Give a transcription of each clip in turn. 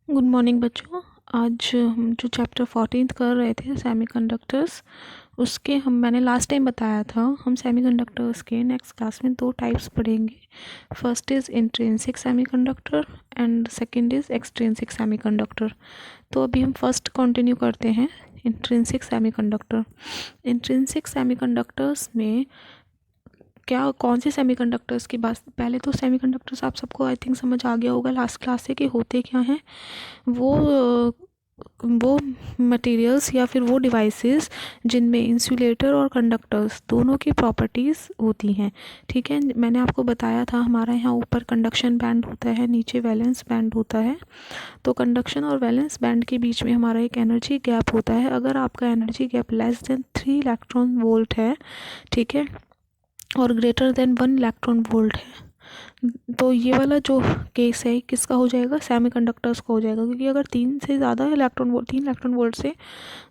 Good morning बच्चों। आज हम जो चैप्टर 14 कर रहे थे सेमीकंडक्टर्स, उसके मैंने लास्ट टाइम बताया था हम सेमीकंडक्टर्स के नेक्स्ट क्लास में दो टाइप्स पढ़ेंगे। First is intrinsic semiconductor and second is extrinsic semiconductor. तो अभी हम फर्स्ट कंटिन्यू करते हैं, इंट्रिंसिक सेमीकंडक्टर। इंट्रिंसिक सेमीकंडक्टर्स में क्या कौन से सेमीकंडक्टर्स की बात, पहले तो सेमीकंडक्टर्स आप सबको आई थिंक समझ आ गया होगा लास्ट क्लास से कि होते क्या हैं। वो वो मटेरियल्स या फिर वो डिवाइसेस जिनमें इंसुलेटर और कंडक्टर्स दोनों की प्रॉपर्टीज़ होती हैं। ठीक है, मैंने आपको बताया था हमारा यहाँ ऊपर कंडक्शन बैंड होता है, नीचे वैलेंस बैंड होता है। तो कंडक्शन और वैलेंस बैंड के बीच में हमारा एक एनर्जी गैप होता है। अगर आपका energy gap less than 3 electron volt है, ठीक है, और ग्रेटर देन 1 इलेक्ट्रॉन वोल्ट है, तो ये वाला जो केस है किसका हो जाएगा, सेमीकंडक्टर्स का हो जाएगा। क्योंकि अगर 3 इलेक्ट्रॉन वोल्ट से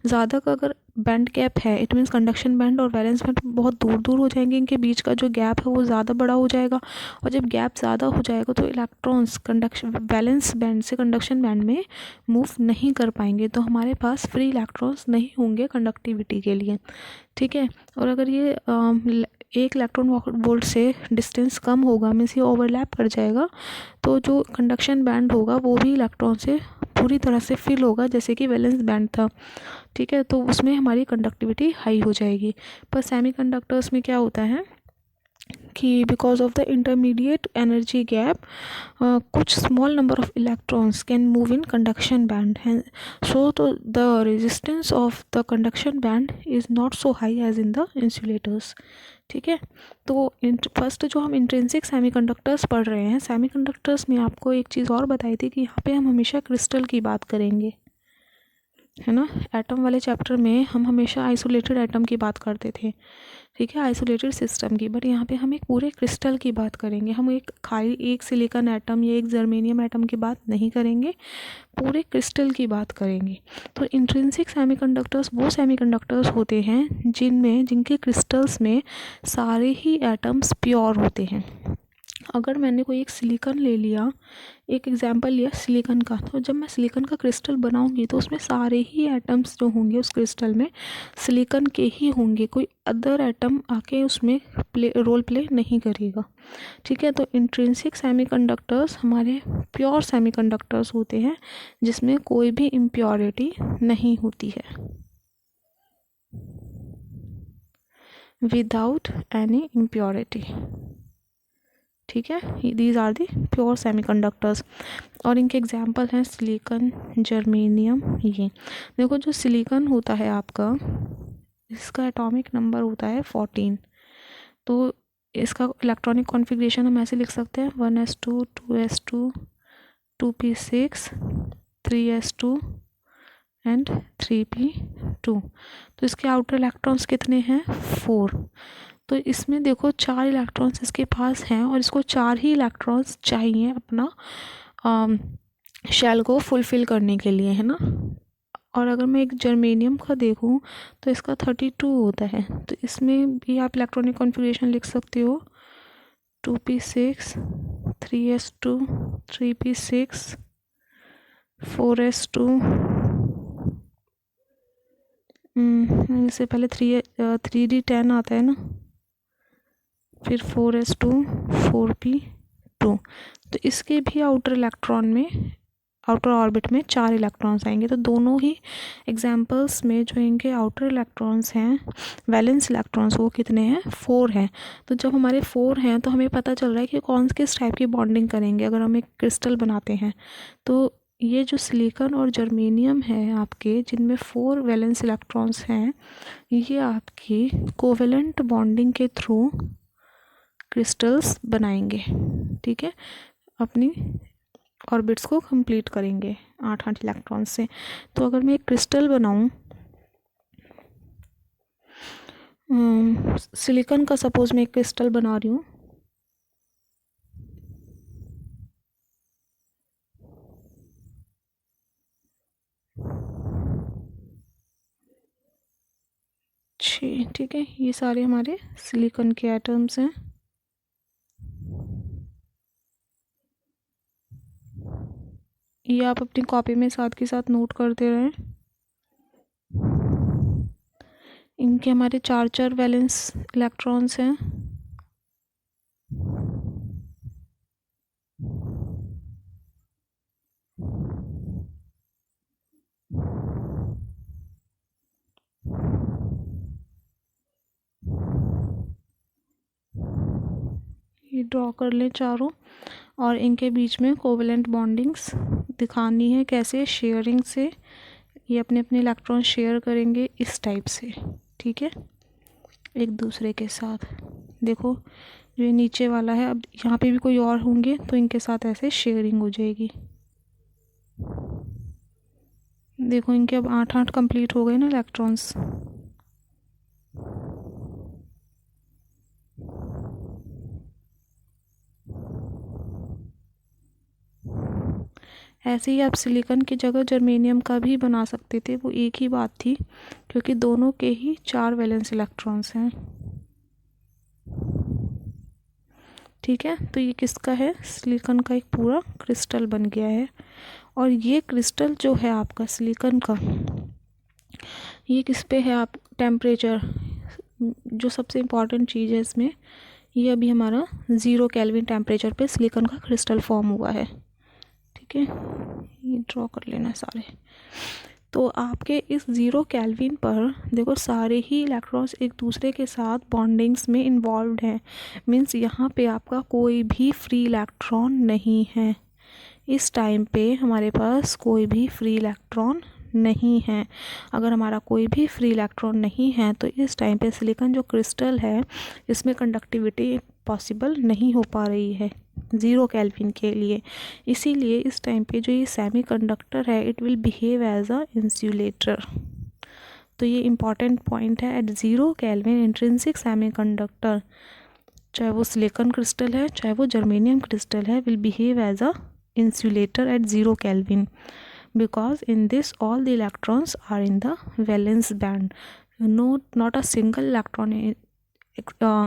ज़्यादा का अगर बैंड गैप है, इट मीन्स कंडक्शन बैंड और वैलेंस बैंड बहुत दूर दूर हो जाएंगे, इनके बीच का जो गैप है वो ज़्यादा बड़ा हो जाएगा। और जब गैप ज़्यादा हो जाएगा तो इलेक्ट्रॉन्स कंडक्शन वैलेंस बैंड से कंडक्शन बैंड में मूव नहीं कर पाएंगे, तो हमारे पास फ्री इलेक्ट्रॉन्स नहीं होंगे कंडक्टिविटी के लिए। ठीक है, और अगर ये 1 इलेक्ट्रॉन वोल्ट से डिस्टेंस कम होगा, मीन्स ये ओवरलैप कर जाएगा, तो जो कंडक्शन बैंड होगा वो भी इलेक्ट्रॉन से पूरी तरह से फिल होगा, जैसे कि वैलेंस बैंड था। ठीक है, तो उसमें हमारी कंडक्टिविटी हाई हो जाएगी। पर सेमीकंडक्टर्स में क्या होता है कि because of the intermediate energy gap कुछ small number of electrons can move in conduction band है, सो तो the resistance of the conduction band is not so high as in the insulators. ठीक है, तो फर्स्ट जो हम intrinsic semiconductors पढ़ रहे हैं, सेमीकंडक्टर्स में आपको एक चीज़ और बताई थी कि यहाँ पे हम हमेशा क्रिस्टल की बात करेंगे, है ना। एटम वाले चैप्टर में हम हमेशा आइसोलेटेड एटम की बात करते थे, ठीक है, आइसोलेटेड सिस्टम की, बट यहाँ पे हम एक पूरे क्रिस्टल की बात करेंगे। हम एक खाली एक सिलिकॉन एटम या एक जर्मेनियम एटम की बात नहीं करेंगे, पूरे क्रिस्टल की बात करेंगे। तो इंट्रिंसिक सेमीकंडक्टर्स वो सेमीकंडक्टर्स होते हैं जिनके क्रिस्टल्स में सारे ही एटम्स प्योर होते हैं। अगर मैंने कोई एक सिलिकॉन ले लिया, एक एग्जांपल लिया सिलिकॉन का, तो जब मैं सिलिकॉन का क्रिस्टल बनाऊंगी तो उसमें सारे ही एटम्स जो होंगे उस क्रिस्टल में सिलिकॉन के ही होंगे, कोई अदर एटम आके उसमें रोल प्ले नहीं करेगा। ठीक है, तो इंट्रिंसिक सेमीकंडक्टर्स हमारे प्योर सेमीकंडक्टर्स होते हैं जिसमें कोई भी इम्प्योरिटी नहीं होती है, विदाउट एनी इम्प्योरिटी। ठीक है, these are the pure semiconductors, और इनके एग्जांपल हैं सिलिकॉन, जर्मेनियम। ये देखो, जो सिलिकॉन होता है आपका, इसका एटॉमिक नंबर होता है 14। तो इसका इलेक्ट्रॉनिक कॉन्फ़िगरेशन हम ऐसे लिख सकते हैं 1s2 2s2 2p6 3s2 and 3p2। तो इसके आउटर इलेक्ट्रॉन्स कितने हैं, 4। तो इसमें देखो 4 इलेक्ट्रॉन्स इसके पास हैं और इसको 4 ही इलेक्ट्रॉन्स चाहिए अपना शेल को फुलफ़िल करने के लिए, है ना। और अगर मैं एक जर्मेनियम का देखूं तो इसका 32 होता है, तो इसमें भी आप इलेक्ट्रॉनिक कॉन्फ़िगरेशन लिख सकते हो 2p6 3s2 3p6 4s2, इससे पहले 3d10 आता है ना, फिर 4s2 4p2। तो इसके भी आउटर ऑर्बिट में 4 इलेक्ट्रॉन्स आएंगे। तो दोनों ही एग्जाम्पल्स में जो इनके आउटर इलेक्ट्रॉन्स हैं, वैलेंस इलेक्ट्रॉन्स, वो कितने हैं, 4 हैं। तो जब हमारे 4 हैं तो हमें पता चल रहा है कि किस टाइप की बॉन्डिंग करेंगे अगर हम एक क्रिस्टल बनाते हैं। तो ये जो सिलिकॉन और जर्मेनियम है आपके, जिनमें 4 वैलेंस इलेक्ट्रॉन्स हैं, ये आपकी कोवेलेंट बॉन्डिंग के थ्रू क्रिस्टल्स बनाएंगे। ठीक है, अपनी ऑर्बिट्स को कंप्लीट करेंगे 8 इलेक्ट्रॉन से। तो अगर मैं एक क्रिस्टल बनाऊं सिलिकॉन का, सपोज मैं एक क्रिस्टल बना रही हूँ, ठीक है, ये सारे हमारे सिलिकॉन के एटम्स हैं। ये आप अपनी कॉपी में साथ के साथ नोट करते रहें। इनके हमारे 4 वैलेंस इलेक्ट्रॉन्स हैं। ये ड्रॉ कर लें चारों, और इनके बीच में कोवेलेंट बॉन्डिंग्स दिखानी है। कैसे? शेयरिंग से। ये अपने अपने इलेक्ट्रॉन शेयर करेंगे इस टाइप से, ठीक है, एक दूसरे के साथ। देखो जो ये नीचे वाला है, अब यहाँ पे भी कोई और होंगे तो इनके साथ ऐसे शेयरिंग हो जाएगी। देखो इनके अब 8 कंप्लीट हो गए ना इलेक्ट्रॉन्स। ऐसे ही आप सिलिकॉन की जगह जर्मेनियम का भी बना सकते थे, वो एक ही बात थी, क्योंकि दोनों के ही 4 वैलेंस इलेक्ट्रॉन्स हैं। ठीक है, तो ये किसका है? सिलिकॉन का एक पूरा क्रिस्टल बन गया है। और ये क्रिस्टल जो है आपका सिलिकॉन का, ये किस पे है? आप टेम्परेचर, जो सबसे इम्पॉर्टेंट चीज़ है इसमें, ये अभी हमारा 0 केल्विन टेम्परेचर पे सिलिकॉन का क्रिस्टल फॉर्म हुआ है। ठीक है, ये ड्रॉ कर लेना सारे। तो आपके इस 0 केल्विन पर देखो सारे ही इलेक्ट्रॉन्स एक दूसरे के साथ बॉन्डिंग्स में इन्वॉल्व हैं। मीन्स यहाँ पे आपका कोई भी फ्री इलेक्ट्रॉन नहीं है। इस टाइम पे हमारे पास कोई भी फ्री इलेक्ट्रॉन नहीं है। अगर हमारा कोई भी फ्री इलेक्ट्रॉन नहीं है तो इस टाइम पे सिलिकॉन जो क्रिस्टल है इसमें कंडक्टिविटी पॉसिबल नहीं हो पा रही है 0 केल्विन के लिए। इसीलिए इस टाइम पे जो ये सेमीकंडक्टर है it will behave as a insulator. तो ये इम्पॉर्टेंट पॉइंट है। एट 0 केल्विन इंट्रिंसिक सेमीकंडक्टर, चाहे वो सिलिकॉन क्रिस्टल है चाहे वो जर्मेनियम क्रिस्टल है, will behave as a insulator at 0 Kelvin, because in this all the electrons are in the valence band. Not a single electron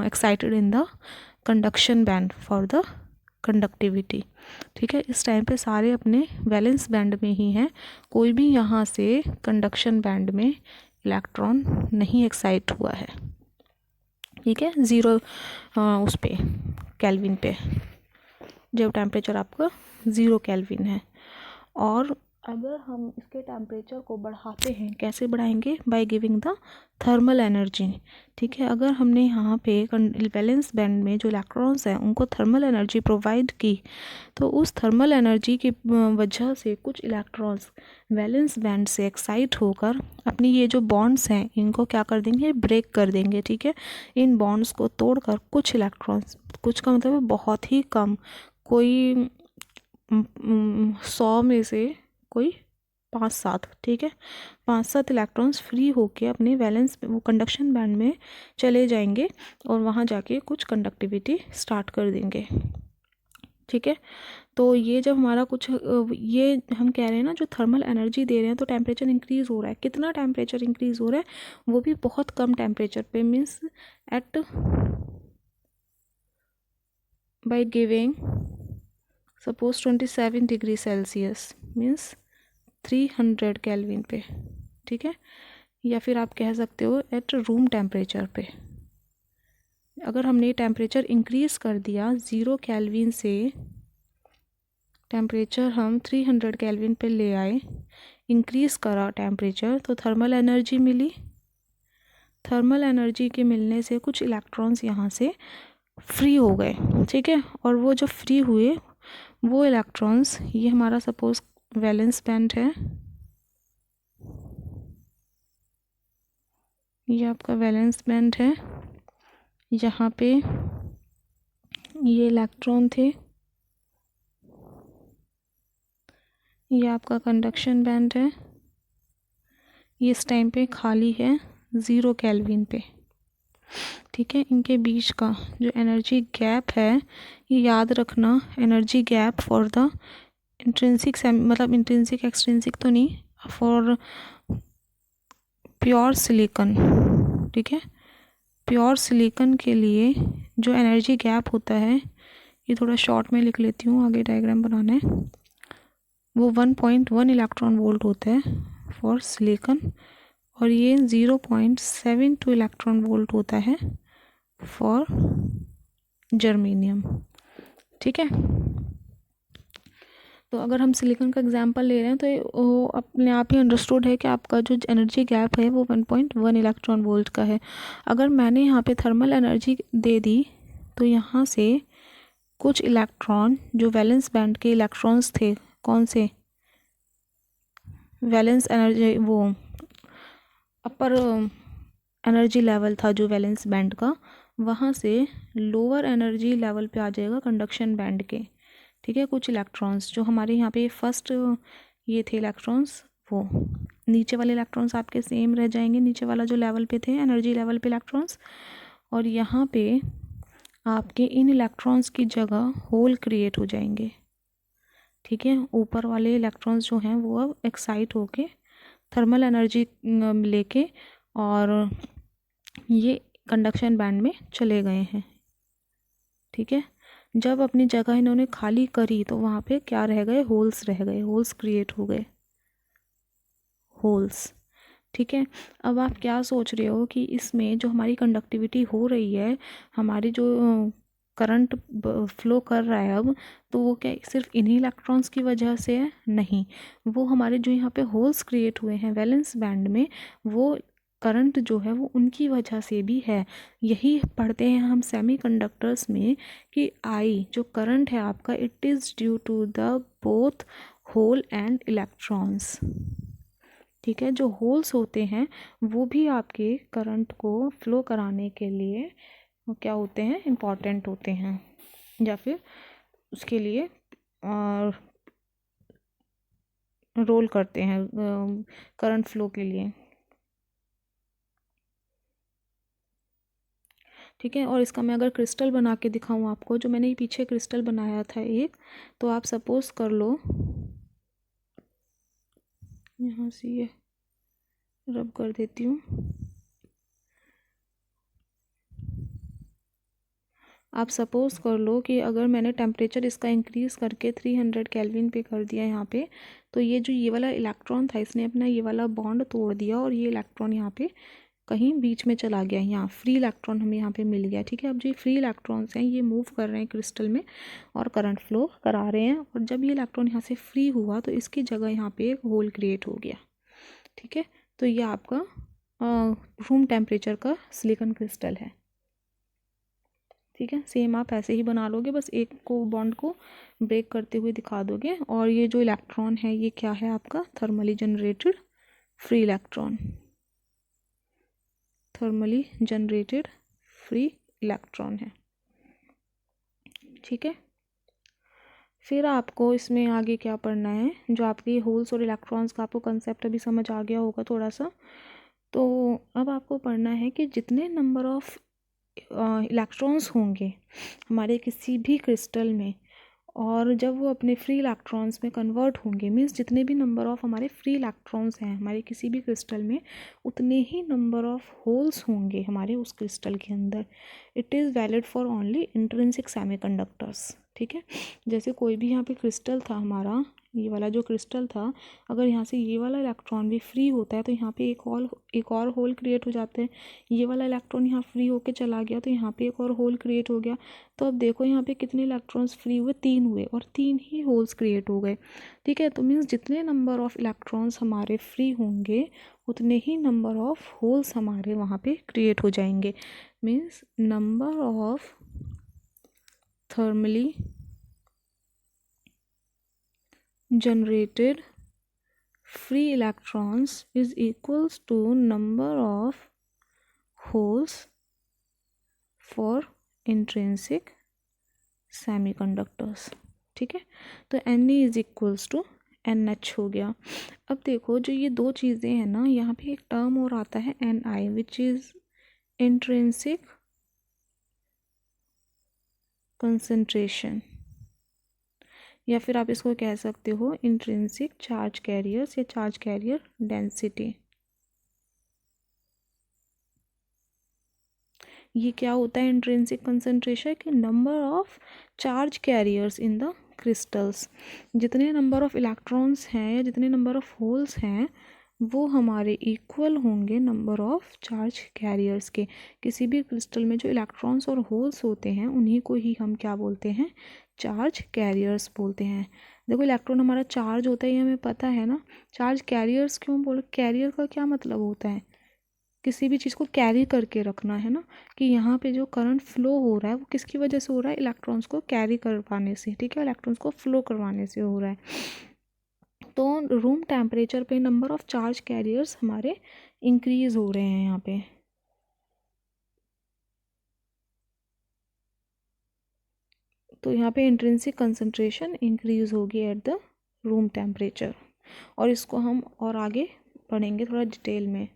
excited in the conduction band for the conductivity. ठीक है, इस time पे सारे अपने valence band में ही हैं। कोई भी यहाँ से कंडक्शन बैंड में इलेक्ट्रॉन नहीं एक्साइट हुआ है। ठीक है, 0 उस पे केल्विन पे जब टेम्परेचर आपका 0 केल्विन है। और अगर हम इसके टेम्परेचर को बढ़ाते हैं, कैसे बढ़ाएंगे? By giving the thermal energy. ठीक है, अगर हमने यहाँ पे वैलेंस बैंड में जो इलेक्ट्रॉन्स हैं उनको थर्मल एनर्जी प्रोवाइड की, तो उस थर्मल एनर्जी की वजह से कुछ इलेक्ट्रॉन्स वैलेंस बैंड से एक्साइट होकर अपनी ये जो बॉन्ड्स हैं इनको क्या कर देंगे? ब्रेक कर देंगे। ठीक है, इन बॉन्ड्स को तोड़कर कुछ इलेक्ट्रॉन्स, कुछ का मतलब बहुत ही कम, कोई 100 में से कोई 5-7, ठीक है, 5-7 इलेक्ट्रॉन्स फ्री होके अपने वैलेंस वो कंडक्शन बैंड में चले जाएंगे और वहाँ जाके कुछ कंडक्टिविटी स्टार्ट कर देंगे। ठीक है, तो ये जब हमारा कुछ ये हम कह रहे हैं ना जो थर्मल एनर्जी दे रहे हैं, तो टेम्परेचर इंक्रीज़ हो रहा है। कितना टेम्परेचर इंक्रीज़ हो रहा है? वो भी बहुत कम टेम्परेचर पे, means at by giving suppose 27 degree Celsius means 300 kelvin पे। ठीक है, या फिर आप कह सकते हो एट रूम टेम्परेचर पे। अगर हमने टेम्परेचर इंक्रीज़ कर दिया 0 केल्विन से, टेम्परेचर हम 300 केल्विन पे ले आए, इंक्रीज़ करा टेम्परेचर, तो थर्मल एनर्जी मिली। थर्मल एनर्जी के मिलने से कुछ इलेक्ट्रॉन्स यहाँ से फ्री हो गए। ठीक है, और वो जो फ्री हुए वो इलेक्ट्रॉन्स, ये हमारा सपोज वैलेंस बैंड है, ये आपका वैलेंस बैंड है, यहाँ पे ये इलेक्ट्रॉन थे, ये आपका कंडक्शन बैंड है, ये इस टाइम पे खाली है 0 केल्विन पे। ठीक है, इनके बीच का जो एनर्जी गैप है, ये याद रखना, energy gap for the intrinsic, मतलब इंट्रिंसिक एक्सट्रिंसिक तो नहीं, फॉर प्योर सिलिकॉन। ठीक है, प्योर सिलिकॉन के लिए जो एनर्जी गैप होता है, ये थोड़ा शॉर्ट में लिख लेती हूँ, आगे डायग्राम बनाना है। वो 1.1 इलेक्ट्रॉन वोल्ट होता है फॉर सिलिकॉन, और ये 0.72 इलेक्ट्रॉन वोल्ट होता है फॉर जर्मेनियम। ठीक है, तो अगर हम सिलिकॉन का एग्जांपल ले रहे हैं तो वो अपने आप ही अंडरस्टूड है कि आपका जो एनर्जी गैप है वो 1.1 इलेक्ट्रॉन वोल्ट का है। अगर मैंने यहाँ पे थर्मल एनर्जी दे दी तो यहाँ से कुछ इलेक्ट्रॉन जो वैलेंस बैंड के इलेक्ट्रॉन्स थे, कौन से वैलेंस एनर्जी, वो अपर एनर्जी लेवल था जो वैलेंस बैंड का, वहाँ से लोअर एनर्जी लेवल पे आ जाएगा कंडक्शन बैंड के। ठीक है, कुछ इलेक्ट्रॉन्स जो हमारे यहाँ पे फर्स्ट ये थे इलेक्ट्रॉन्स, वो नीचे वाले इलेक्ट्रॉन्स आपके सेम रह जाएंगे, नीचे वाला जो लेवल पे थे एनर्जी लेवल पे इलेक्ट्रॉन्स, और यहाँ पे आपके इन इलेक्ट्रॉन्स की जगह होल क्रिएट हो जाएंगे। ठीक है, ऊपर वाले इलेक्ट्रॉन्स जो हैं वो अब एक्साइट होके थर्मल एनर्जी लेके और ये कंडक्शन बैंड में चले गए हैं। ठीक है, जब अपनी जगह इन्होंने खाली करी तो वहाँ पे क्या रह गए, होल्स रह गए, होल्स क्रिएट हो गए, होल्स। ठीक है, अब आप क्या सोच रहे हो कि इसमें जो हमारी कंडक्टिविटी हो रही है, हमारी जो करंट फ्लो कर रहा है अब, तो वो क्या सिर्फ इन्हीं इलेक्ट्रॉन्स की वजह से है? नहीं, वो हमारे जो यहाँ पे होल्स क्रिएट हुए हैं वैलेंस बैंड में, वो करंट जो है वो उनकी वजह से भी है। यही पढ़ते हैं हम सेमीकंडक्टर्स में कि आई जो करंट है आपका, it is due to the both hole and electrons. ठीक है, जो होल्स होते हैं वो भी आपके करंट को फ्लो कराने के लिए वो क्या होते हैं, इम्पॉर्टेंट होते हैं, या फिर उसके लिए रोल करते हैं करंट फ्लो के लिए। ठीक है, और इसका मैं अगर क्रिस्टल बना के दिखाऊं आपको, जो मैंने ये पीछे क्रिस्टल बनाया था एक, तो आप सपोज कर लो यहाँ से ये रब कर देती हूँ, आप सपोज़ कर लो कि अगर मैंने टेम्परेचर इसका इंक्रीज़ करके 300 केल्विन पे कर दिया यहाँ पे, तो ये जो ये वाला इलेक्ट्रॉन था इसने अपना ये वाला बॉन्ड तोड़ दिया और ये इलेक्ट्रॉन यहाँ पे कहीं बीच में चला गया, यहाँ फ्री इलेक्ट्रॉन हमें यहाँ पे मिल गया। ठीक है, अब जो ये फ्री इलेक्ट्रॉन्स हैं ये मूव कर रहे हैं क्रिस्टल में और करंट फ्लो करा रहे हैं, और जब ये इलेक्ट्रॉन यहाँ से फ्री हुआ तो इसकी जगह यहाँ पे एक होल क्रिएट हो गया। ठीक है, तो ये आपका रूम टेम्परेचर का सिलिकॉन क्रिस्टल है। ठीक है, सेम आप ऐसे ही बना लोगे, बस एक को बॉन्ड को ब्रेक करते हुए दिखा दोगे, और ये जो इलेक्ट्रॉन है ये क्या है आपका, thermally generated free electron, thermally generated free electron है। ठीक है, फिर आपको इसमें आगे क्या पढ़ना है, जो आपके होल्स और इलेक्ट्रॉन्स का आपको कंसेप्ट अभी समझ आ गया होगा थोड़ा सा, तो अब आपको पढ़ना है कि जितने नंबर ऑफ इलेक्ट्रॉन्स होंगे हमारे किसी भी क्रिस्टल में, और जब वो अपने फ्री इलेक्ट्रॉन्स में कन्वर्ट होंगे, मीन्स जितने भी नंबर ऑफ हमारे फ्री इलेक्ट्रॉन्स हैं हमारे किसी भी क्रिस्टल में, उतने ही नंबर ऑफ होल्स होंगे हमारे उस क्रिस्टल के अंदर। It is valid for only intrinsic semiconductors. ठीक है, जैसे कोई भी यहाँ पे क्रिस्टल था हमारा, ये वाला जो क्रिस्टल था, अगर यहाँ से ये वाला इलेक्ट्रॉन भी फ्री होता है तो यहाँ पे एक और होल क्रिएट हो जाते हैं। ये वाला इलेक्ट्रॉन यहाँ फ्री होके चला गया तो यहाँ पे एक और होल क्रिएट हो गया। तो अब देखो यहाँ पे कितने इलेक्ट्रॉन्स फ्री हुए, 3 हुए, और 3 ही होल्स क्रिएट हो गए। ठीक है, तो मीन्स जितने नंबर ऑफ इलेक्ट्रॉन्स हमारे फ्री होंगे उतने ही नंबर ऑफ होल्स हमारे वहाँ पे क्रिएट हो जाएंगे। Means number of thermally generated free electrons is equals to number of holes for intrinsic semiconductors। ठीक है, तो Ne is equals to NH हो गया। अब देखो जो ये दो चीज़ें हैं ना, यहाँ पे एक टर्म और आता है Ni which is intrinsic concentration, या फिर आप इसको कह सकते हो इंट्रिंसिक चार्ज कैरियर्स या चार्ज कैरियर डेंसिटी। ये क्या होता है इंट्रिंसिक कंसंट्रेशन, कि number of charge carriers in the crystals. जितने नंबर ऑफ़ इलेक्ट्रॉन्स हैं या जितने नंबर ऑफ़ होल्स हैं वो हमारे इक्वल होंगे नंबर ऑफ़ चार्ज कैरियर्स के। किसी भी क्रिस्टल में जो इलेक्ट्रॉन्स और होल्स होते हैं उन्हीं को ही हम क्या बोलते हैं, चार्ज कैरियर्स बोलते हैं। देखो इलेक्ट्रॉन हमारा चार्ज होता है ये हमें पता है ना। चार्ज कैरियर्स क्यों बोल, कैरियर का क्या मतलब होता है, किसी भी चीज़ को कैरी करके रखना है ना, कि यहाँ पे जो करंट फ्लो हो रहा है वो किसकी वजह से हो रहा है, इलेक्ट्रॉन्स को कैरी करवाने से, ठीक है, इलेक्ट्रॉन्स को फ्लो करवाने से हो रहा है। तो रूम टेम्परेचर पे नंबर ऑफ़ चार्ज कैरियर्स हमारे इंक्रीज़ हो रहे हैं यहाँ पे। तो यहाँ पे इंट्रिंसिक कंसंट्रेशन इंक्रीज़ होगी एट द रूम टेम्परेचर। और इसको हम और आगे पढ़ेंगे थोड़ा डिटेल में।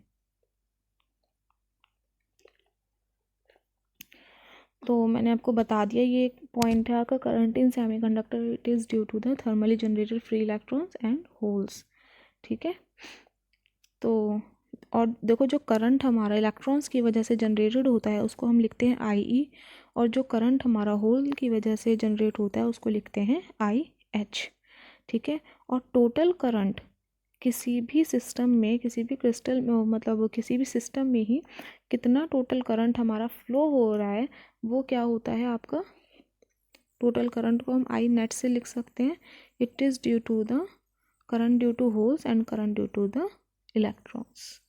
तो मैंने आपको बता दिया ये एक पॉइंट है आपका, current in semiconductor it is due to the thermally generated free electrons and holes, ठीक है। तो और देखो जो करंट हमारा इलेक्ट्रॉन्स की वजह से जनरेटेड होता है उसको हम लिखते हैं IE, और जो करंट हमारा होल की वजह से जनरेट होता है उसको लिखते हैं IH, ठीक है। और टोटल करंट किसी भी सिस्टम में, किसी भी क्रिस्टल में, मतलब किसी भी सिस्टम में ही कितना टोटल करंट हमारा फ्लो हो रहा है वो क्या होता है आपका, टोटल करंट को हम आई नेट से लिख सकते हैं। It is due to the current due to holes and current due to the electrons,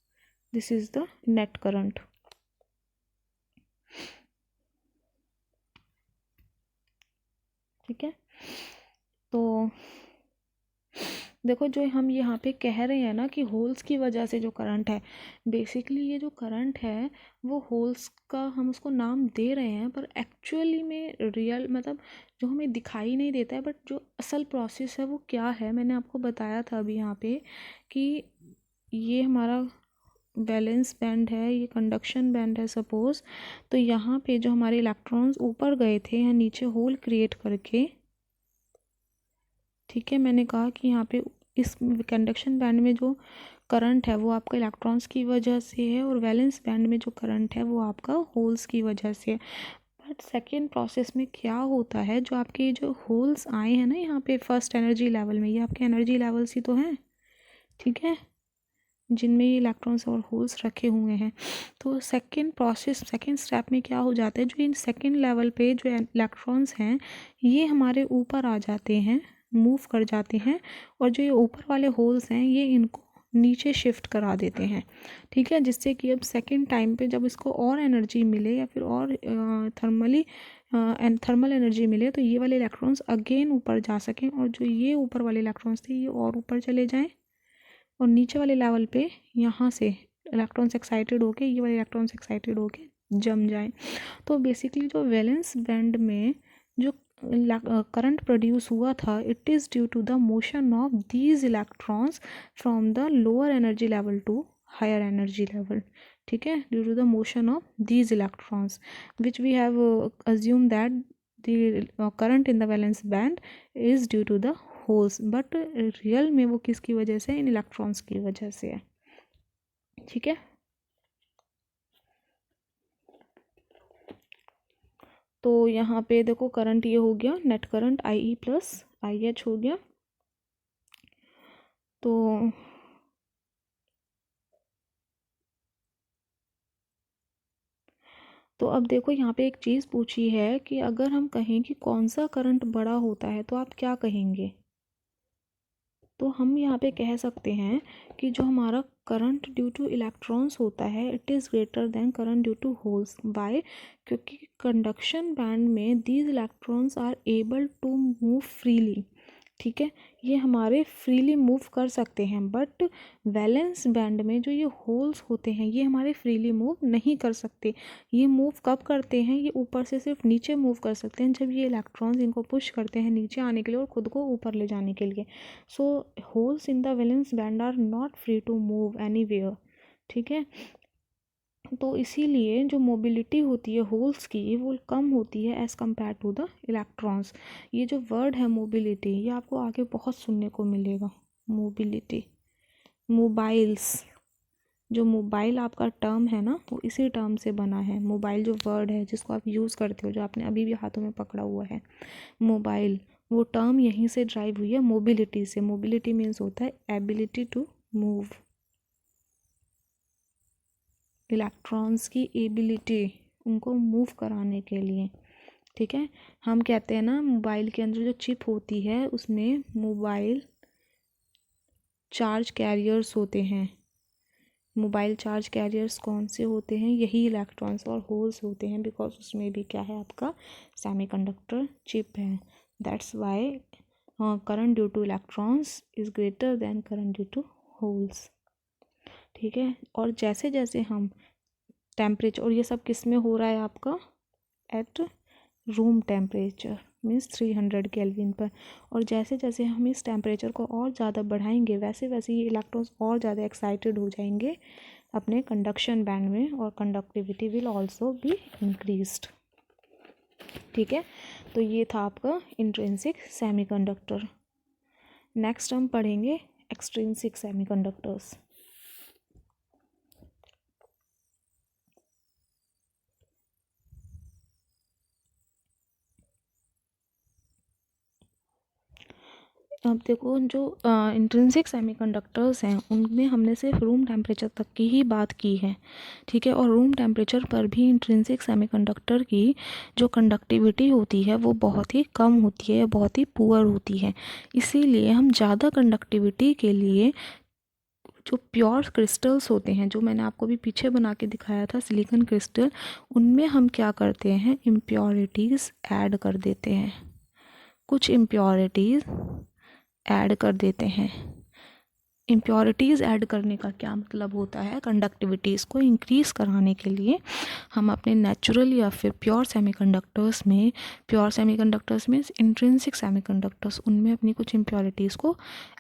this is the net current, ठीक है। तो देखो जो हम यहाँ पे कह रहे हैं ना कि होल्स की वजह से जो करंट है, बेसिकली ये जो करंट है वो होल्स का हम उसको नाम दे रहे हैं, पर एक्चुअली में रियल मतलब जो हमें दिखाई नहीं देता है, बट जो असल प्रोसेस है वो क्या है, मैंने आपको बताया था अभी यहाँ पे कि ये हमारा वैलेंस बैंड है, ये कंडक्शन बैंड है सपोज़। तो यहाँ पे जो हमारे इलेक्ट्रॉन्स ऊपर गए थे या नीचे होल क्रिएट करके, ठीक है, मैंने कहा कि यहाँ पे इस कंडक्शन बैंड में जो करंट है वो आपका इलेक्ट्रॉन्स की वजह से है, और वैलेंस बैंड में जो करंट है वो आपका होल्स की वजह से है। बट सेकेंड प्रोसेस में क्या होता है, जो आपके जो होल्स आए हैं ना यहाँ पे फर्स्ट एनर्जी लेवल में, ये आपके एनर्जी लेवल्स ही तो हैं, ठीक है, जिनमें ये इलेक्ट्रॉन्स और होल्स रखे हुए हैं। तो सेकेंड प्रोसेस, सेकेंड स्टेप में क्या हो जाता है, जो इन सेकेंड लेवल पे जो इलेक्ट्रॉन्स हैं ये हमारे ऊपर आ जाते हैं, मूव कर जाते हैं, और जो ये ऊपर वाले होल्स हैं ये इनको नीचे शिफ्ट करा देते हैं, ठीक है, जिससे कि अब सेकेंड टाइम पे जब इसको और एनर्जी मिले या फिर और थर्मल एनर्जी मिले तो ये वाले इलेक्ट्रॉन्स अगेन ऊपर जा सकें, और जो ये ऊपर वाले इलेक्ट्रॉन्स थे ये और ऊपर चले जाएं, और नीचे वाले लेवल पे यहाँ से इलेक्ट्रॉन्स एक्साइटेड होके, ये वाले इलेक्ट्रॉन्स एक्साइटेड होके जम जाएं। तो बेसिकली जो वैलेंस बैंड में जो करंट प्रोड्यूस हुआ था, it is due to the motion of these electrons from the lower energy level to higher energy level, ठीक है, due to the motion of these electrons which we have assume that the current in the valence band is due to the holes, but real में वो किसकी वजह से, इन electrons की वजह से है, ठीक है। तो यहाँ पे देखो करंट ये हो गया net current IE plus IH हो गया। तो अब देखो यहाँ पे एक चीज़ पूछी है कि अगर हम कहें कि कौन सा करंट बड़ा होता है तो आप क्या कहेंगे। तो हम यहाँ पे कह सकते हैं कि जो हमारा करंट ड्यू टू इलेक्ट्रॉन्स होता है it is greater than current due to holes, by, क्योंकि कंडक्शन बैंड में these electrons are able to move freely, ठीक है, ये हमारे फ्रीली मूव कर सकते हैं, बट वैलेंस बैंड में जो ये होल्स होते हैं ये हमारे फ्रीली मूव नहीं कर सकते। ये मूव कब करते हैं, ये ऊपर से सिर्फ नीचे मूव कर सकते हैं जब ये इलेक्ट्रॉन्स इनको पुश करते हैं नीचे आने के लिए और ख़ुद को ऊपर ले जाने के लिए। So holes in the valence band are not free to move anywhere, ठीक है। तो इसीलिए जो मोबिलिटी होती है होल्स की वो कम होती है as compare to the electrons. ये जो वर्ड है मोबिलिटी ये आपको आगे बहुत सुनने को मिलेगा, मोबिलिटी, मोबाइल्स, जो मोबाइल आपका टर्म है ना वो इसी टर्म से बना है। मोबाइल जो वर्ड है जिसको आप यूज़ करते हो, जो आपने अभी भी हाथों में पकड़ा हुआ है, मोबाइल, वो टर्म यहीं से ड्राइव हुई है मोबिलिटी से। मोबिलिटी मीन्स होता है एबिलिटी टू मूव, इलेक्ट्रॉन्स की एबिलिटी उनको मूव कराने के लिए। ठीक है, हम कहते हैं ना मोबाइल के अंदर जो चिप होती है उसमें मोबाइल चार्ज कैरियर्स होते हैं। मोबाइल चार्ज कैरियर्स कौन से होते हैं? यही इलेक्ट्रॉन्स और होल्स होते हैं, बिकॉज उसमें भी क्या है आपका सेमीकंडक्टर चिप है। That's why current due to electrons is greater than current due to holes. ठीक है, और जैसे जैसे हम टेम्परेचर, और ये सब किस में हो रहा है आपका? At room temperature means 300 kelvin पर। और जैसे जैसे हम इस टेम्परेचर को और ज़्यादा बढ़ाएंगे वैसे वैसे ये इलेक्ट्रॉन्स और ज़्यादा एक्साइटेड हो जाएंगे अपने कंडक्शन बैंड में, और conductivity will also be increased. ठीक है, तो ये था आपका इंट्रिंसिक सेमीकंडक्टर। नेक्स्ट हम पढ़ेंगे एक्सट्रिंसिक सेमीकंडक्टर्स। अब देखो जो इंट्रिंसिक सेमीकंडक्टर्स हैं उनमें हमने सिर्फ रूम टेम्परेचर तक की ही बात की है। ठीक है, और रूम टेम्परेचर पर भी इंट्रिंसिक सेमीकंडक्टर की जो कंडक्टिविटी होती है वो बहुत ही कम होती है, बहुत ही पुअर होती है। इसीलिए हम ज़्यादा कंडक्टिविटी के लिए जो प्योर क्रिस्टल्स होते हैं, जो मैंने आपको भी पीछे बना के दिखाया था सिलिकॉन क्रिस्टल, उनमें हम क्या करते हैं? इम्प्योरिटीज़ ऐड कर देते हैं, कुछ इम्प्योरिटीज़ ऐड कर देते हैं। इम्प्योरिटीज़ ऐड करने का क्या मतलब होता है? कंडक्टिविटीज़ को इंक्रीज़ कराने के लिए हम अपने नेचुरल या फिर प्योर सेमीकंडक्टर्स में, प्योर सेमीकंडक्टर्स में इंट्रिंसिक सेमीकंडक्टर्स, उनमें अपनी कुछ इम्प्योरिटीज़ को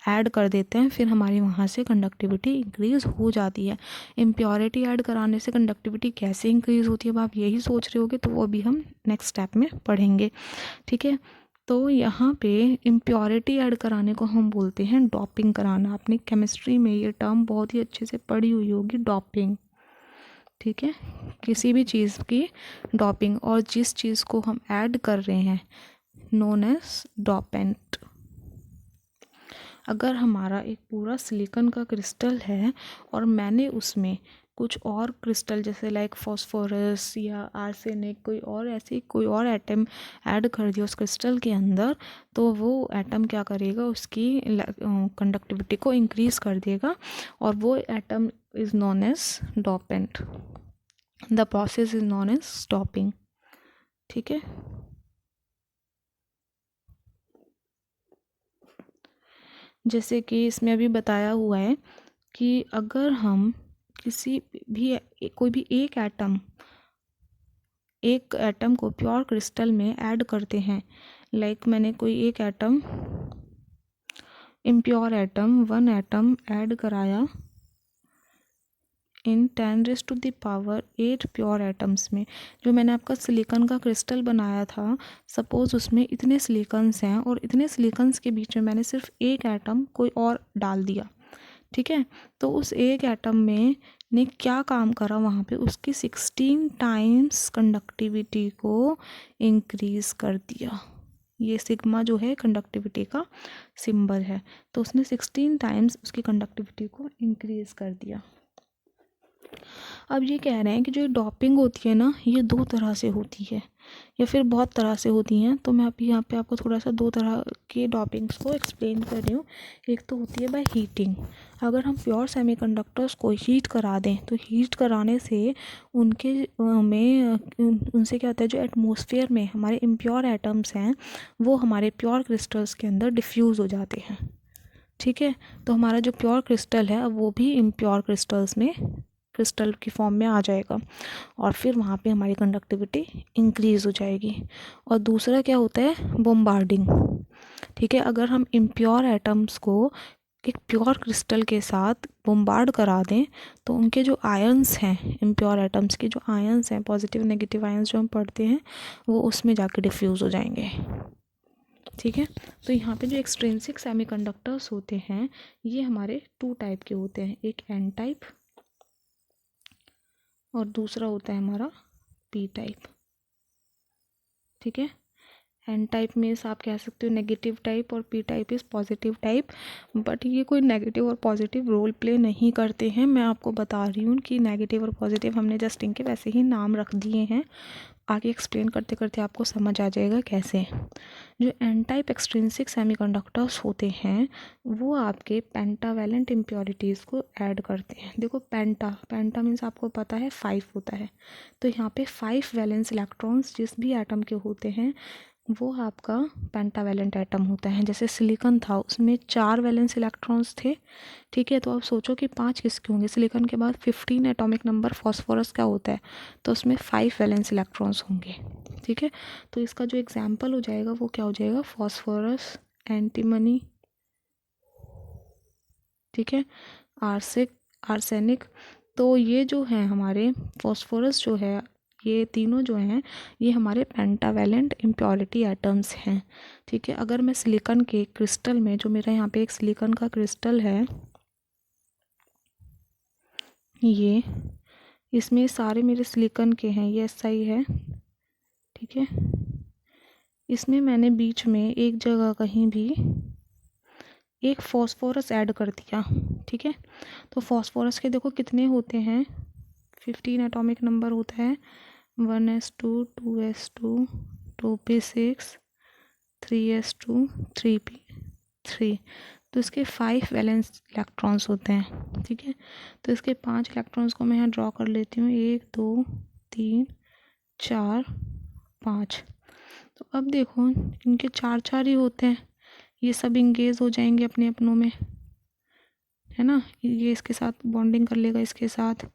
ऐड कर देते हैं, फिर हमारी वहाँ से कंडक्टिविटी इंक्रीज़ हो जाती है। इम्प्योरिटी ऐड कराने से कंडक्टिविटी कैसे इंक्रीज़ होती है, अब आप यही सोच रहे होगे, तो वो भी हम नेक्स्ट स्टेप में पढ़ेंगे। ठीक है, तो यहाँ पे इम्प्योरिटी ऐड कराने को हम बोलते हैं डॉपिंग कराना। आपने केमिस्ट्री में ये टर्म बहुत ही अच्छे से पढ़ी हुई होगी, डॉपिंग। ठीक है, किसी भी चीज़ की डॉपिंग, और जिस चीज़ को हम ऐड कर रहे हैं नोन एज डॉपेंट। अगर हमारा एक पूरा सिलिकॉन का क्रिस्टल है और मैंने उसमें कुछ और क्रिस्टल जैसे लाइक फॉस्फोरस या आर्सेनिक, कोई और एटम ऐड कर दिया उस क्रिस्टल के अंदर, तो वो एटम क्या करेगा? उसकी कंडक्टिविटी को इंक्रीज़ कर देगा, और वो atom is known as dopant. The process is known as doping. ठीक है, जैसे कि इसमें अभी बताया हुआ है कि अगर हम किसी भी कोई भी एक एटम को प्योर क्रिस्टल में ऐड करते हैं, लाइक मैंने कोई एक atom, impure atom, 1 atom add कराया इन 10⁻⁸ प्योर एटम्स में। जो मैंने आपका सिलिकॉन का क्रिस्टल बनाया था, सपोज़ उसमें इतने सिलिकॉन्स हैं और इतने सिलिकॉन्स के बीच में मैंने सिर्फ एक एटम कोई और डाल दिया। ठीक है, तो उस एक एटम में ने क्या काम करा? वहाँ पे उसकी 16 टाइम्स कंडक्टिविटी को इंक्रीज़ कर दिया। ये सिग्मा जो है कंडक्टिविटी का सिंबल है, तो उसने 16 टाइम्स उसकी कंडक्टिविटी को इंक्रीज़ कर दिया। अब ये कह रहे हैं कि जो डॉपिंग होती है ना, ये 2 तरह से होती है या फिर बहुत तरह से होती हैं। तो मैं अभी यहाँ पे आपको थोड़ा सा 2 तरह के डॉपिंग्स को एक्सप्लेन कर रही हूँ। एक तो होती है बाय हीटिंग। अगर हम प्योर सेमीकंडक्टर्स को हीट करा दें, तो हीट कराने से उनसे क्या होता है, जो एटमॉस्फेयर में हमारे इम्प्योर एटम्स हैं वो हमारे प्योर क्रिस्टल्स के अंदर डिफ्यूज़ हो जाते हैं। ठीक है, तो हमारा जो प्योर क्रिस्टल है वो भी इम्प्योर क्रिस्टल की फॉर्म में आ जाएगा, और फिर वहाँ पे हमारी कंडक्टिविटी इंक्रीज़ हो जाएगी। और दूसरा क्या होता है? बॉम्बार्डिंग। ठीक है, अगर हम इम्प्योर एटम्स को एक प्योर क्रिस्टल के साथ बॉम्बार्ड करा दें, तो उनके जो आयंस हैं, इम्प्योर एटम्स के जो आयंस हैं, पॉजिटिव नेगेटिव आयंस जो हम पढ़ते हैं, वो उसमें जाके डिफ्यूज़ हो जाएंगे। ठीक है, तो यहाँ पे जो एक्सट्रिंसिक सेमीकंडक्टर्स होते हैं ये हमारे 2 टाइप के होते हैं, एक एन टाइप और दूसरा होता है हमारा पी टाइप। ठीक है, एन टाइप मीन्स आप कह सकते हो नेगेटिव टाइप और P type is positive type, but ये कोई नेगेटिव और पॉजिटिव रोल प्ले नहीं करते हैं। मैं आपको बता रही हूँ कि नेगेटिव और पॉजिटिव हमने जस्ट इनके वैसे ही नाम रख दिए हैं, आगे एक्सप्लेन करते करते आपको समझ आ जाएगा कैसे। जो एन टाइप एक्सट्रिंसिक सेमीकंडक्टर्स होते हैं वो आपके पेंटावैलेंट इम्प्योरिटीज़ को ऐड करते हैं। देखो पेंटा मीन्स आपको पता है 5 होता है, तो यहाँ पे 5 वैलेंस इलेक्ट्रॉन्स जिस भी एटम के होते हैं वो आपका पेंटावैलेंट एटम होता है। जैसे सिलिकॉन था उसमें 4 वैलेंस इलेक्ट्रॉन्स थे, ठीक है। तो आप सोचो कि 5 किसके होंगे, सिलिकॉन के बाद 15 एटॉमिक नंबर फॉस्फोरस का होता है, तो उसमें 5 वैलेंस इलेक्ट्रॉन्स होंगे, ठीक है। तो इसका जो एग्जाम्पल हो जाएगा वो क्या हो जाएगा, फॉस्फोरस, एंटीमनी, ठीक है, आर्सेनिक। तो ये जो है हमारे फॉस्फोरस जो है, ये तीनों जो हैं ये हमारे पेंटावैलेंट इम्प्योरिटी एटम्स हैं, ठीक है। अगर मैं सिलिकॉन के क्रिस्टल में, जो मेरा यहाँ पे एक सिलिकॉन का क्रिस्टल है ये, इसमें सारे मेरे सिलिकॉन के हैं, ये SI है, ठीक है। इसमें मैंने बीच में एक जगह कहीं भी एक फॉस्फोरस ऐड कर दिया, ठीक है। तो फॉस्फोरस के देखो कितने होते हैं, 15 एटॉमिक नंबर होता है, 1s2 2s2 2p6 3s2 3p3। तो इसके 5 वैलेंस इलेक्ट्रॉन्स होते हैं, ठीक है। तो इसके 5 इलेक्ट्रॉन्स को मैं यहाँ ड्रॉ कर लेती हूँ, 1 2 3 4 5। तो अब देखो इनके 4 ही होते हैं, ये सब इंगेज हो जाएंगे अपने अपनों में, है ना। ये इसके साथ बॉन्डिंग कर लेगा, इसके साथ,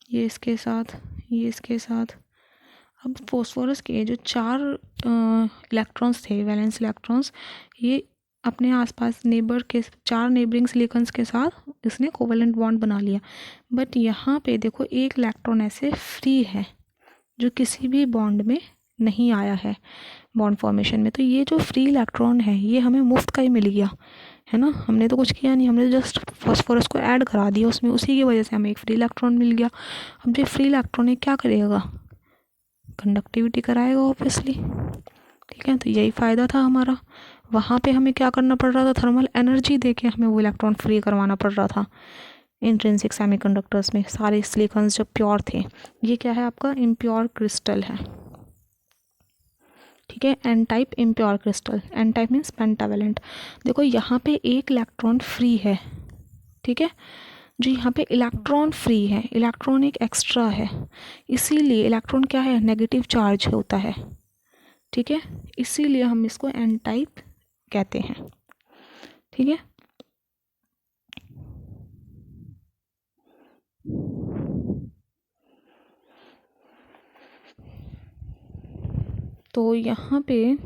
ये इसके साथ, ये इसके साथ। अब फॉस्फोरस के जो 4 इलेक्ट्रॉन्स थे, वैलेंस इलेक्ट्रॉन्स, ये अपने आसपास नेबर के 4 नेबरिंग सिलिकॉन्स के साथ इसने कोवेलेंट बॉन्ड बना लिया। बट यहाँ पे देखो एक इलेक्ट्रॉन ऐसे फ्री है जो किसी भी बॉन्ड में नहीं आया है बॉन्ड फॉर्मेशन में। तो ये जो फ्री इलेक्ट्रॉन है ये हमें मुफ्त का ही मिल गया, है ना। हमने तो कुछ किया नहीं, हमने तो जस्ट फॉस्फोरस को ऐड करा दिया उसमें, उसी की वजह से हमें एक फ्री इलेक्ट्रॉन मिल गया। अब जो फ्री इलेक्ट्रॉन है क्या करेगा, कंडक्टिविटी कराएगा ऑब्वियसली, ठीक है। तो यही फ़ायदा था हमारा। वहाँ पे हमें क्या करना पड़ रहा था, थर्मल एनर्जी देके हमें वो इलेक्ट्रॉन फ्री करवाना पड़ रहा था। इंट्रिंसिक सेमीकंडक्टर्स में सारे सिलिकॉन्स जो प्योर थे, ये क्या है आपका इम्प्योर क्रिस्टल है, ठीक है। N type impure crystal, N type means pentavalent. देखो यहाँ पे एक इलेक्ट्रॉन फ्री है, ठीक है। जो यहाँ पे इलेक्ट्रॉन फ्री है, इलेक्ट्रॉन एक एक्स्ट्रा है, इसीलिए इलेक्ट्रॉन क्या है, नेगेटिव चार्ज होता है, ठीक है। इसीलिए हम इसको एन टाइप कहते हैं, ठीक है। तो यहाँ पे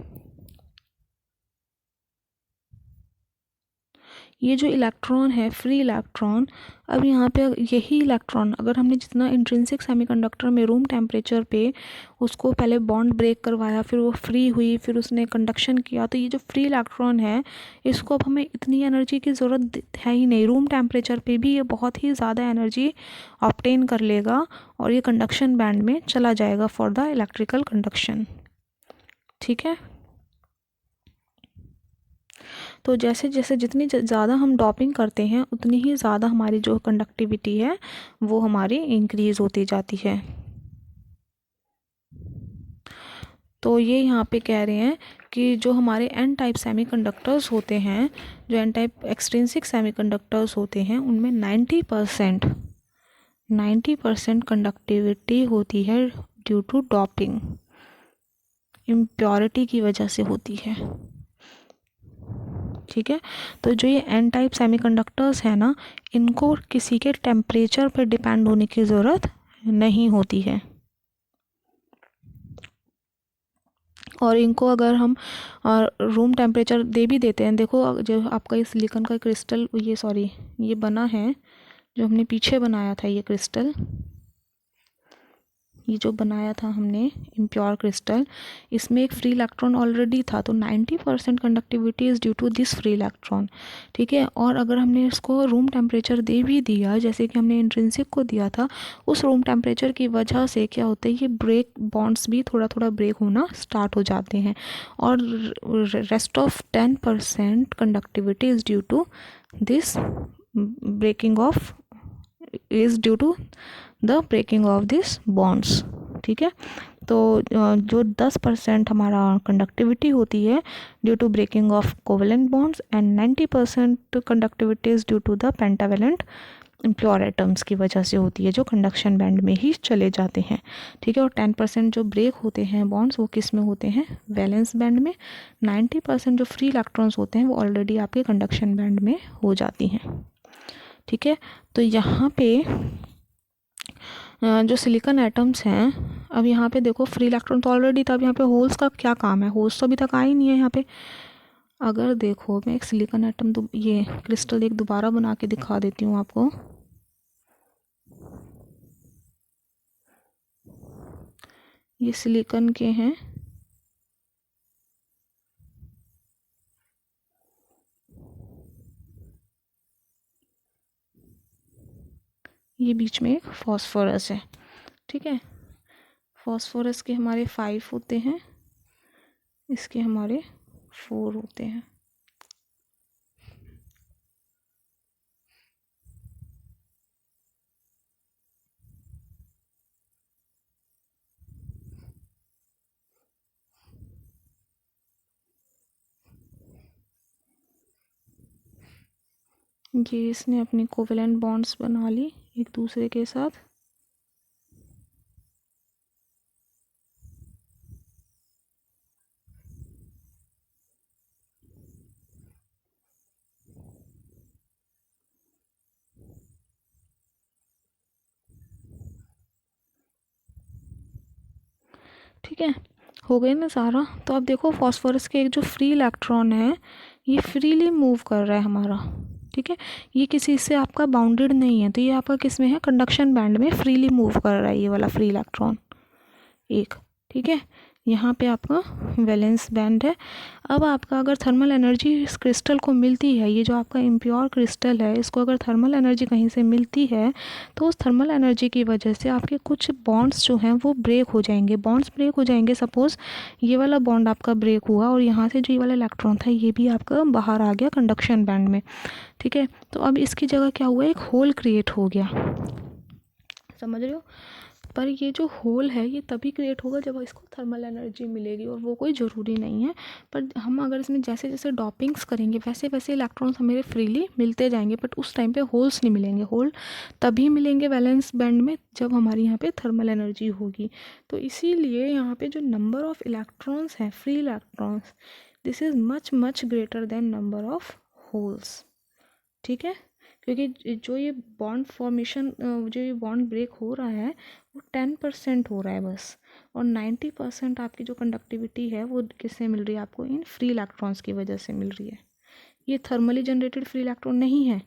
ये जो इलेक्ट्रॉन है फ्री इलेक्ट्रॉन, अब यहाँ पे यही इलेक्ट्रॉन अगर हमने जितना इंट्रिंसिक सेमीकंडक्टर में रूम टेम्परेचर पे उसको पहले बॉन्ड ब्रेक करवाया, फिर वो फ्री हुई, फिर उसने कंडक्शन किया, तो ये जो फ्री इलेक्ट्रॉन है इसको अब हमें इतनी एनर्जी की ज़रूरत है ही नहीं। रूम टेम्परेचर पे भी ये बहुत ही ज़्यादा एनर्जी ऑब्टेन कर लेगा और ये कंडक्शन बैंड में चला जाएगा फॉर द इलेक्ट्रिकल कंडक्शन, ठीक है। तो जैसे जैसे जितनी ज़्यादा हम डॉपिंग करते हैं उतनी ही ज़्यादा हमारी जो कंडक्टिविटी है वो हमारी इंक्रीज़ होती जाती है। तो ये यहाँ पे कह रहे हैं कि जो हमारे एन टाइप सेमीकंडक्टर्स होते हैं, जो एन टाइप एक्सट्रिंसिक सेमीकंडक्टर्स होते हैं, उनमें 90% कंडक्टिविटी होती है ड्यू टू डॉपिंग, इम्प्योरिटी की वजह से होती है, ठीक है। तो जो ये एन टाइप सेमीकंडक्टर्स है ना, इनको किसी के टेम्परेचर पर डिपेंड होने की ज़रूरत नहीं होती है, और इनको अगर हम रूम टेम्परेचर दे भी देते हैं, देखो जो आपका ये सिलिकॉन का क्रिस्टल, ये सॉरी ये बना है, जो हमने पीछे बनाया था ये क्रिस्टल, ये जो बनाया था हमने इम्प्योर क्रिस्टल, इसमें एक फ्री इलेक्ट्रॉन ऑलरेडी था, तो 90% conductivity is due to this free electron, ठीक है। और अगर हमने इसको रूम टेम्परेचर दे भी दिया, जैसे कि हमने इंट्रिंसिक को दिया था, उस रूम टेम्परेचर की वजह से क्या होता है, ये ब्रेक बॉन्ड्स भी थोड़ा थोड़ा ब्रेक होना स्टार्ट हो जाते हैं। और rest of 10% conductivity is due to this breaking of is due to the breaking of this bonds, ठीक है। तो जो 10% हमारा कंडक्टिविटी होती है due to breaking of covalent bonds, and 90% conductivity is due to the pentavalent impure atoms की वजह से होती है, जो कंडक्शन बैंड में ही चले जाते हैं, ठीक है। और 10% जो ब्रेक होते हैं बॉन्ड्स, वो किस में होते हैं, वैलेंस बैंड में। 90% जो फ्री इलेक्ट्रॉन्स होते हैं वो ऑलरेडी आपके कंडक्शन बैंड में हो जाती हैं, ठीक है। तो यहाँ पे जो सिलिकॉन एटम्स हैं, अब यहाँ पे देखो फ्री इलेक्ट्रॉन तो ऑलरेडी था, अब यहाँ पे होल्स का क्या काम है, होल्स तो अभी तक आए ही नहीं है यहाँ पे। अगर देखो मैं एक सिलिकॉन एटम ये क्रिस्टल एक दोबारा बना के दिखा देती हूँ आपको। ये सिलिकॉन के हैं, ये बीच में एक फॉस्फोरस है, ठीक है। फॉस्फोरस के हमारे 5 होते हैं, इसके हमारे 4 होते हैं। ये इसने अपनी कोवेलेंट बॉन्ड्स बना ली एक दूसरे के साथ। ठीक है, हो गए ना सारा। तो अब देखो फॉस्फोरस के एक जो फ्री इलेक्ट्रॉन है, ये फ्रीली मूव कर रहा है हमारा, ठीक है। ये किसी से आपका बाउंडेड नहीं है, तो ये आपका किस में है, कंडक्शन बैंड में फ्रीली मूव कर रहा है ये वाला फ्री इलेक्ट्रॉन एक, ठीक है। यहाँ पे आपका वैलेंस बैंड है। अब आपका अगर थर्मल एनर्जी इस क्रिस्टल को मिलती है, ये जो आपका इम्प्योर क्रिस्टल है, इसको अगर थर्मल एनर्जी कहीं से मिलती है, तो उस थर्मल एनर्जी की वजह से आपके कुछ बॉन्ड्स जो हैं वो ब्रेक हो जाएंगे। बॉन्ड्स ब्रेक हो जाएंगे, सपोज़ ये वाला बॉन्ड आपका ब्रेक हुआ और यहाँ से जो ये वाला इलेक्ट्रॉन था ये भी आपका बाहर आ गया कंडक्शन बैंड में, ठीक है। तो अब इसकी जगह क्या हुआ, एक होल क्रिएट हो गया, समझ रहे हो। पर ये जो होल है ये तभी क्रिएट होगा जब इसको थर्मल एनर्जी मिलेगी, और वो कोई ज़रूरी नहीं है। पर हम अगर इसमें जैसे जैसे डॉपिंग्स करेंगे वैसे वैसे इलेक्ट्रॉन्स हमें फ्रीली मिलते जाएंगे, बट उस टाइम पे होल्स नहीं मिलेंगे। होल तभी मिलेंगे वैलेंस बैंड में जब हमारी यहाँ पे थर्मल एनर्जी होगी। तो इसीलिए यहाँ पे जो नंबर ऑफ़ इलेक्ट्रॉन्स हैं, free electrons, this is much much greater than number of holes, ठीक है। क्योंकि जो ये बॉन्ड फॉर्मेशन, जो ये बॉन्ड ब्रेक हो रहा है वो 10% हो रहा है बस, और 90% आपकी जो कंडक्टिविटी है वो किससे मिल रही है आपको, इन फ्री इलेक्ट्रॉन्स की वजह से मिल रही है। ये थर्मली जनरेटेड फ्री इलेक्ट्रॉन नहीं है।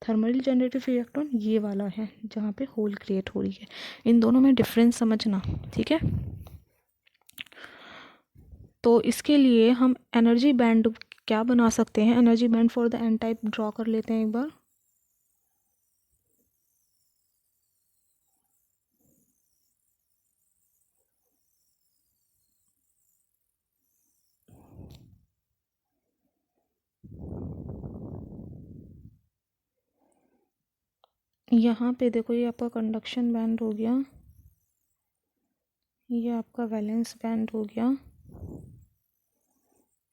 थर्मली जनरेटेड फ्री इलेक्ट्रॉन ये वाला है जहाँ पे होल क्रिएट हो रही है। इन दोनों में डिफरेंस समझना, ठीक है। तो इसके लिए हम एनर्जी बैंड क्या बना सकते हैं, energy band for the N type draw कर लेते हैं एक बार। यहाँ पे देखो ये आपका कंडक्शन बैंड हो गया, ये आपका वैलेंस बैंड हो गया।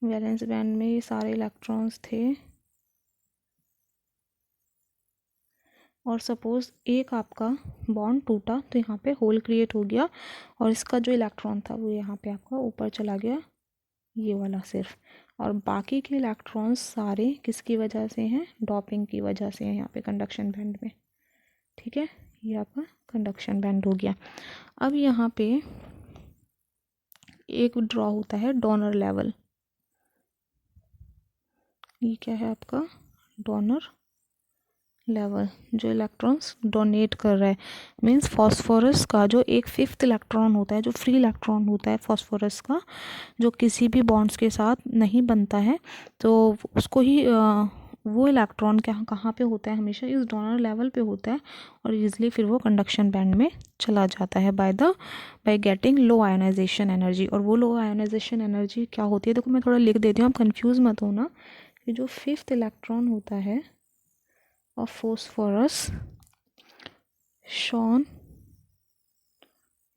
वैलेंस बैंड में ये सारे इलेक्ट्रॉन्स थे, और सपोज़ एक आपका बॉन्ड टूटा तो यहाँ पे होल क्रिएट हो गया, और इसका जो इलेक्ट्रॉन था वो यहाँ पे आपका ऊपर चला गया, ये वाला सिर्फ। और बाकी के इलेक्ट्रॉन्स सारे किसकी वजह से हैं, डॉपिंग की वजह से हैं यहाँ पे कंडक्शन बैंड में, ठीक है। ये आपका कंडक्शन बैंड हो गया। अब यहाँ पे एक ड्रॉ होता है डोनर लेवल। ये क्या है आपका, डोनर लेवल जो इलेक्ट्रॉन्स डोनेट कर रहा है, मीन्स फॉस्फोरस का जो एक फिफ्थ इलेक्ट्रॉन होता है, जो फ्री इलेक्ट्रॉन होता है फॉस्फोरस का, जो किसी भी बॉन्ड्स के साथ नहीं बनता है, तो उसको ही वो इलेक्ट्रॉन कहाँ पे होता है, हमेशा इस डोनर लेवल पे होता है, और ईजिली फिर वो कंडक्शन बैंड में चला जाता है by getting low ionisation energy. और वो लो आयोनाइजेशन एनर्जी क्या होती है, देखो मैं थोड़ा लिख देती हूँ, आप कंफ्यूज मत होना। कि जो फिफ्थ इलेक्ट्रॉन होता है of phosphorus shown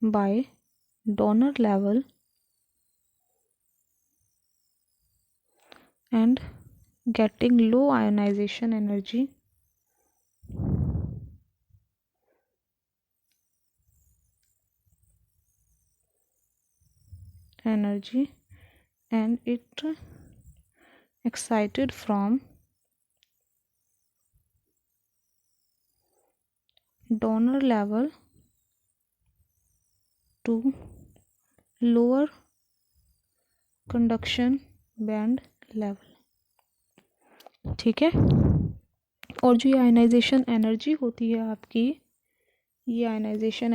by donor level and getting low ionization energy and it excited from donor level to lower conduction band level। ठीक है। और जो ये आयनाइजेशन एनर्जी होती है आपकी, ये आयनाइजेशन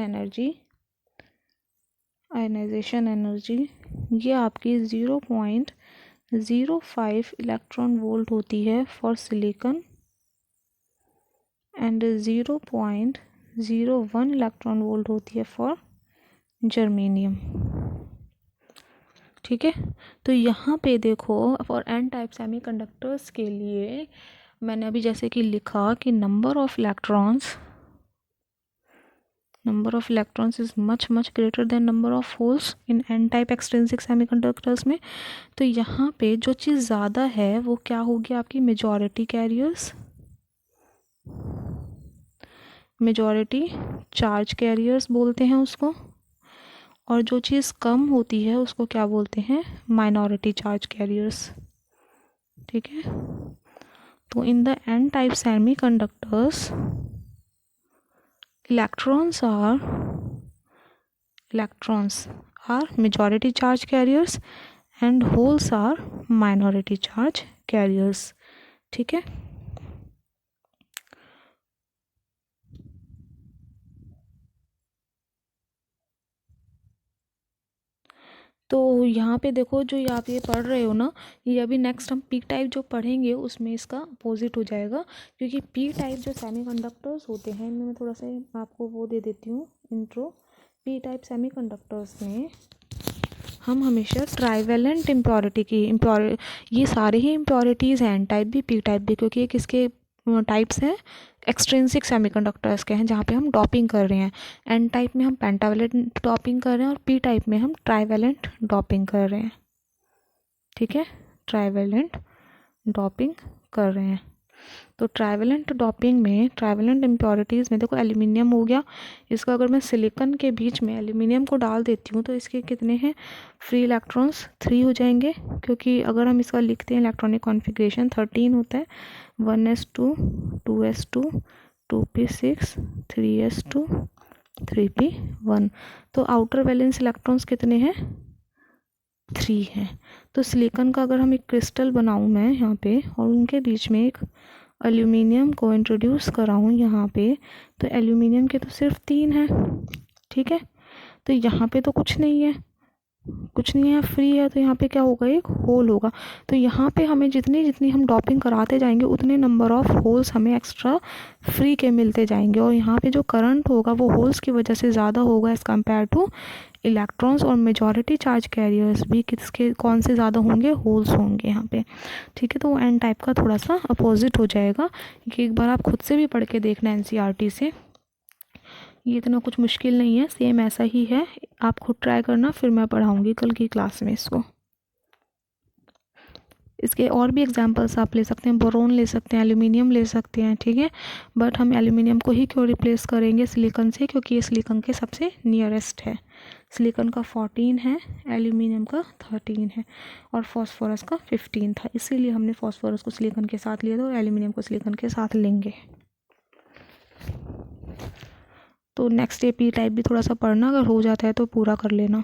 एनर्जी ये आपकी 0.05 इलेक्ट्रॉन वोल्ट होती है for silicon and 0.01 electron volt होती है फॉर जर्मेनियम। ठीक है। तो यहाँ पे देखो फॉर एन टाइप सेमीकंडक्टर्स के लिए मैंने अभी जैसे कि लिखा कि number of electrons is much greater than number of holes in an type extrinsic semiconductors में। तो यहाँ पे जो चीज़ ज़्यादा है वो क्या होगी, आपकी majority carriers, majority charge carriers बोलते हैं उसको, और जो चीज़ कम होती है उसको क्या बोलते हैं, माइनॉरिटी चार्ज कैरियर्स। ठीक है। तो in the N type semiconductors electrons are majority charge carriers and holes are minority charge carriers। ठीक है। तो यहाँ पे देखो जो आप ये पढ़ रहे हो ना, ये अभी नेक्स्ट हम पी टाइप जो पढ़ेंगे उसमें इसका अपोजिट हो जाएगा, क्योंकि पी टाइप जो सेमीकंडक्टर्स होते हैं इनमें मैं थोड़ा सा आपको वो दे देती हूँ इंट्रो। पी टाइप सेमीकंडक्टर्स में हम हमेशा ट्राइवेलेंट ये सारे ही इम्प्योरिटीज़ हैं, एन टाइप भी पी टाइप भी, क्योंकि ये किसके टाइप्स हैं, एक्सट्रिंसिक सेमीकंडक्टर्स के हैं जहाँ पे हम डॉपिंग कर रहे हैं। एन टाइप में हम पेंटावेलेंट डॉपिंग कर रहे हैं और पी टाइप में हम ट्राइवेलेंट डॉपिंग कर रहे हैं। ठीक है, ट्राइवेलेंट डॉपिंग कर रहे हैं। तो ट्राइवेलेंट डॉपिंग में ट्राइवेलेंट इम्प्योरिटीज़ में देखो एल्यूमिनियम हो गया, इसका अगर मैं सिलिकॉन के बीच में एल्यूमिनियम को डाल देती हूँ तो इसके कितने हैं फ्री इलेक्ट्रॉन्स, 3 हो जाएंगे, क्योंकि अगर हम इसका लिखते हैं इलेक्ट्रॉनिक कॉन्फ़िगरेशन 13 होता है, 1s2 2s2 2p6 3s2 3p1। तो आउटर वैलेंस इलेक्ट्रॉन्स कितने हैं, 3 हैं। तो सिलिकॉन का अगर हम एक क्रिस्टल बनाऊँ मैं यहाँ पे और उनके बीच में एक एल्यूमिनियम को इंट्रोड्यूस कराऊँ यहाँ पे, तो एल्यूमिनियम के तो सिर्फ 3 हैं। ठीक है। तो यहाँ पे तो कुछ नहीं है फ्री है, तो यहाँ पे क्या होगा, एक होल होगा। तो यहाँ पे हमें जितनी हम डॉपिंग कराते जाएंगे उतने नंबर ऑफ होल्स हमें एक्स्ट्रा फ्री के मिलते जाएंगे, और यहाँ पे जो करंट होगा वो होल्स की वजह से ज़्यादा होगा एज़ कम्पेयर टू इलेक्ट्रॉन्स। और मेजॉरिटी चार्ज कैरियर्स भी किसके कौन से ज़्यादा होंगे, होल्स होंगे यहाँ पे। ठीक है। तो वो एन टाइप का थोड़ा सा अपोजिट हो जाएगा, कि एक बार आप खुद से भी पढ़ के देखना एनसीईआरटी से, ये इतना कुछ मुश्किल नहीं है, सेम ऐसा ही है, आप खुद ट्राई करना, फिर मैं पढ़ाऊँगी कल की क्लास में इसको। इसके और भी एग्जांपल्स आप ले सकते हैं, बोरोन ले सकते हैं, एल्यूमिनियम ले सकते हैं। ठीक है। बट हम एल्यूमिनियम को ही क्यों रिप्लेस करेंगे सिलिकॉन से, क्योंकि ये सिलिकॉन के सबसे नियरेस्ट है। सिलिकॉन का 14 है, एल्यूमिनियम का 13 है, और फॉस्फोरस का 15 था, इसीलिए हमने फॉस्फोरस को सिलिकॉन के साथ लिया था और एल्यूमिनियम को सिलिकॉन के साथ लेंगे। तो नेक्स्ट डे पी टाइप भी थोड़ा सा पढ़ना, अगर हो जाता है तो पूरा कर लेना।